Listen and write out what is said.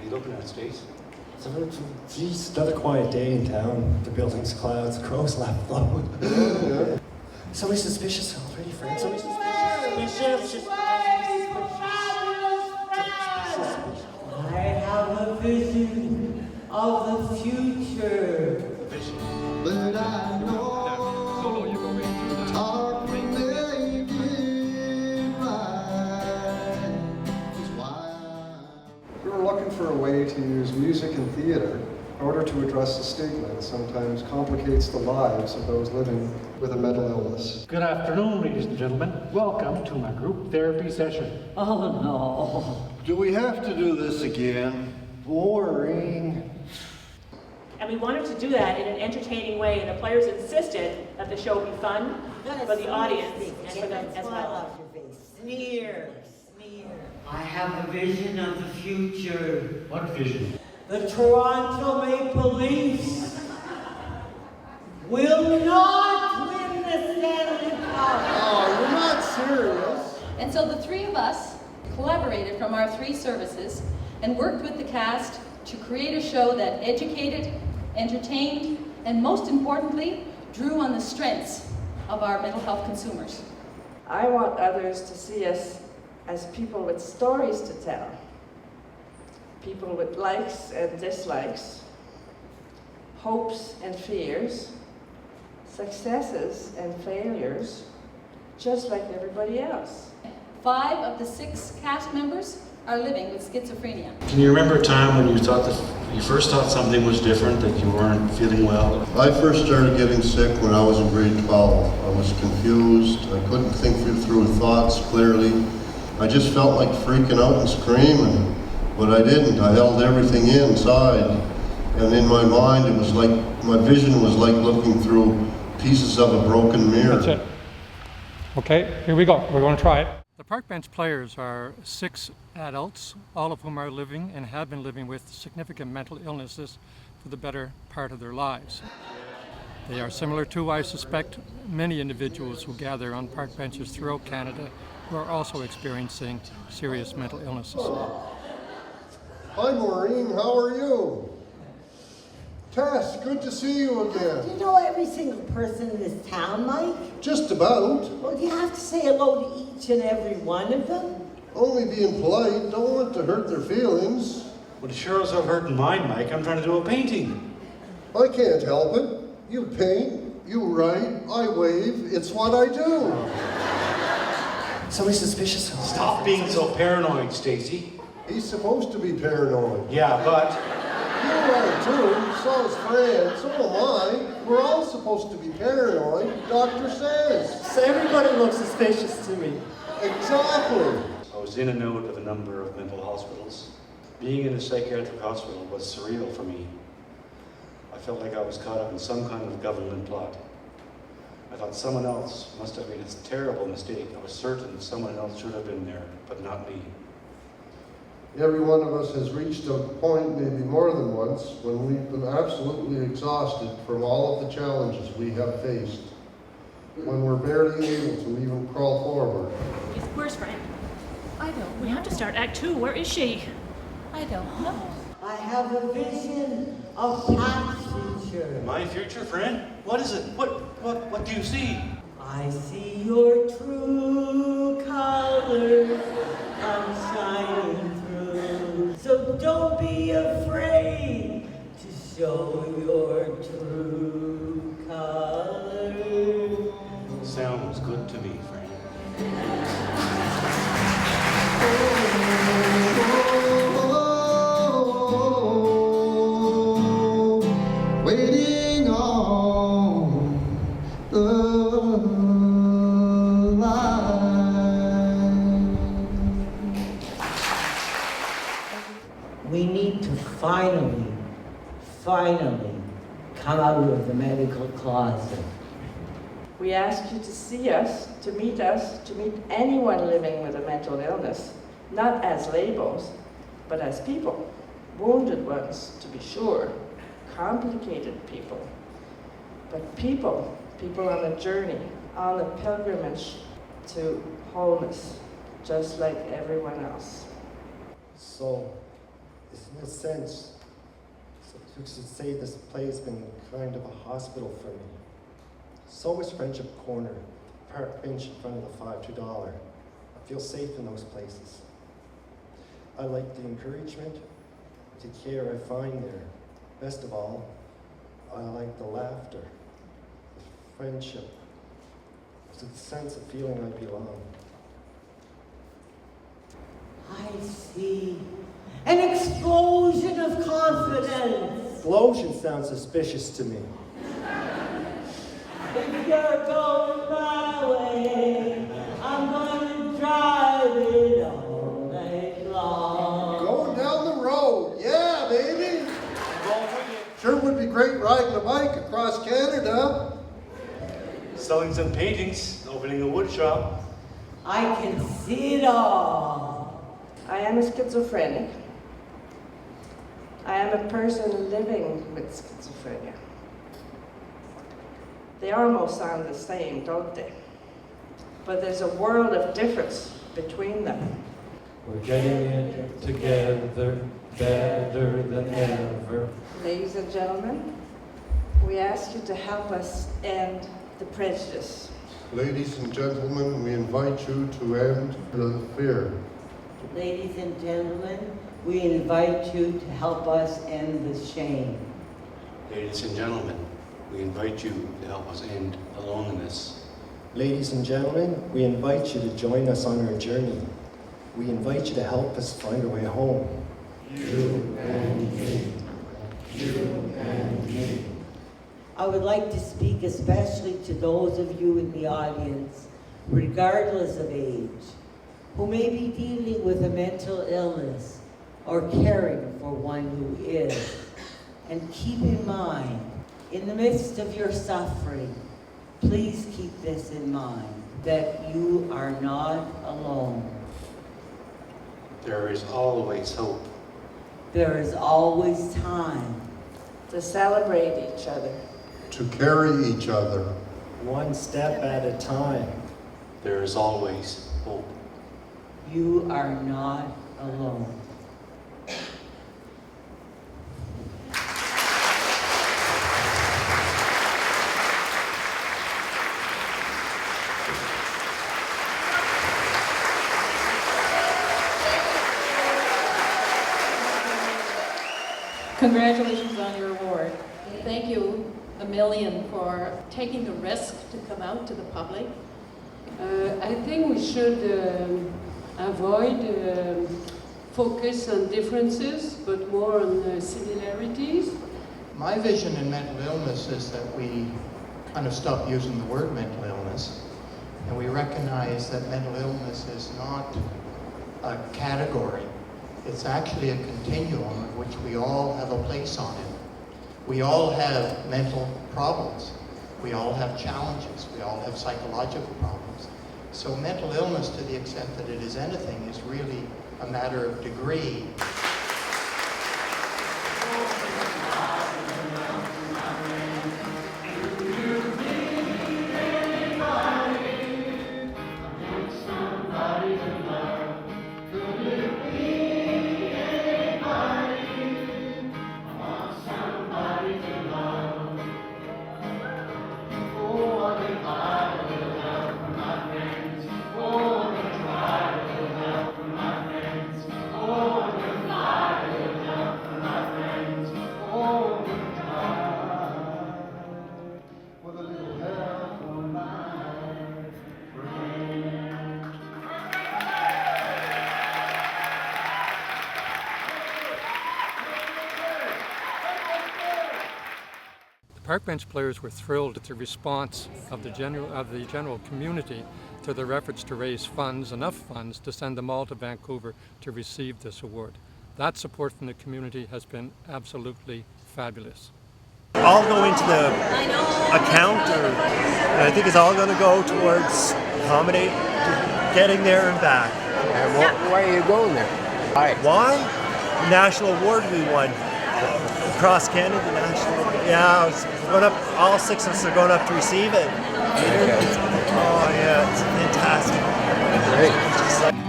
you looking at, Stace? Geez, another quiet day in town. The building's clouds, crows left low. Yeah. Somebody suspicious already, friend. Somebody suspicious. I have a vision of the future. But I know our may be right. Is why We were looking for a way to use music and theater in order to address the stigma that sometimes complicates the lives of those living with a mental illness. Good afternoon, ladies and gentlemen. Welcome to my group therapy session. Oh no. do we have to do this again? Boring. And we wanted to do that in an entertaining way, and the players insisted that the show be fun for the audience and for them as well. Sneer. I have a vision of the future. What vision? The Toronto Maple Leafs will not win the Stanley Cup. Oh, you're not serious. And so the three of us collaborated from our three services and worked with the cast to create a show that educated, entertained, and most importantly, drew on the strengths of our mental health consumers. I want others to see us as people with stories to tell, people with likes and dislikes, hopes and fears, successes and failures, just like everybody else. 5 of the 6 cast members are living with schizophrenia. Can you remember a time when you first thought something was different, that you weren't feeling well? I first started getting sick when I was in grade 12. I was confused. I couldn't think through thoughts clearly. I just felt like freaking out and screaming, but I didn't. I held everything inside, and in my mind, it was like my vision was like looking through pieces of a broken mirror. That's it. Okay, here we go. We're going to try it. The park bench players are 6 adults, all of whom are living and have been living with significant mental illnesses for the better part of their lives. They are similar to, I suspect, many individuals who gather on park benches throughout Canada who are also experiencing serious mental illnesses. Hi Maureen, how are you? Tess, good to see you again. Do you know every single person in this town, Mike? Just about. Well, do you have to say hello to each and every one of them? Only being polite, don't want to hurt their feelings. Well, it sure is hurting mine, Mike. I'm trying to do a painting. I can't help it. You paint, you write, I wave, it's what I do. Somebody suspicious. Stop being so paranoid, Stacy. He's supposed to be paranoid. Yeah, but You are too, so is Fran, so am I. We're all supposed to be paranoid, doctor says. So everybody looks suspicious to me. Exactly. I was in and out of a number of mental hospitals. Being in a psychiatric hospital was surreal for me. I felt like I was caught up in some kind of government plot. I thought someone else must have made a terrible mistake. I was certain someone else should have been there, but not me. Every one of us has reached a point, maybe more than once, when we've been absolutely exhausted from all of the challenges we have faced. When we're barely able to even crawl forward. Where's Fran? I don't know. We have to start Act 2. Where is she? I don't know. I have a vision of Pat's future. My future, friend? What is it? What do you see? I see your true colors come shining through. So don't be afraid to show your true colors. Sounds good to me, friend. Waiting on the line. We need to finally come out of the medical closet. We ask you to see us, to meet anyone living with a mental illness, not as labels, but as people. Wounded ones, to be sure, complicated people, but people on a journey, on a pilgrimage to wholeness, just like everyone else. So, in a sense, so you could say this play has been kind of a hospital for me. So is Friendship Corner, the park bench in front of the $5 I feel safe in those places. I like the encouragement, the care I find there. Best of all, I like the laughter, the friendship, the sense of feeling I belong. I see an explosion of confidence. Explosion sounds suspicious to me. If you're going my way, I'm going to drive it all night long. Going down the road, yeah, baby. Sure would be great riding a bike across Canada. Selling some paintings, opening a wood shop. I can see it all. I am a schizophrenic. I am a person living with schizophrenia. They almost sound the same, don't they? But there's a world of difference between them. We're getting it together, better than ever. Ladies and gentlemen, we ask you to help us end the prejudice. Ladies and gentlemen, we invite you to end the fear. Ladies and gentlemen, we invite you to help us end the shame. Ladies and gentlemen, we invite you to help us end the loneliness. Ladies and gentlemen, we invite you to join us on our journey. We invite you to help us find our way home. You and me. You and me. I would like to speak especially to those of you in the audience, regardless of age, who may be dealing with a mental illness or caring for one who is. And keep in mind, in the midst of your suffering, please keep this in mind, that you are not alone. There is always hope. There is always time to celebrate each other, to carry each other, one step at a time. There is always hope. You are not alone. Congratulations on your award. Thank you a million for taking the risk to come out to the public. I think we should avoid focus on differences, but more on similarities. My vision in mental illness is that we kind of stop using the word mental illness, and we recognize that mental illness is not a category. It's actually a continuum in which we all have a place on it. We all have mental problems. We all have challenges. We all have psychological problems. So mental illness, to the extent that it is anything, is really a matter of degree. Park bench players were thrilled at the response of the general community to their efforts to raise funds, enough funds, to send them all to Vancouver to receive this award. That support from the community has been absolutely fabulous. All go into the account, and I think it's all going to go towards accommodate getting there and back. And why are you going there? Why? The national award we won. Across Canada, the national. Yeah, it's going up. All 6 of us are going up to receive it. Oh yeah, it's fantastic. Great.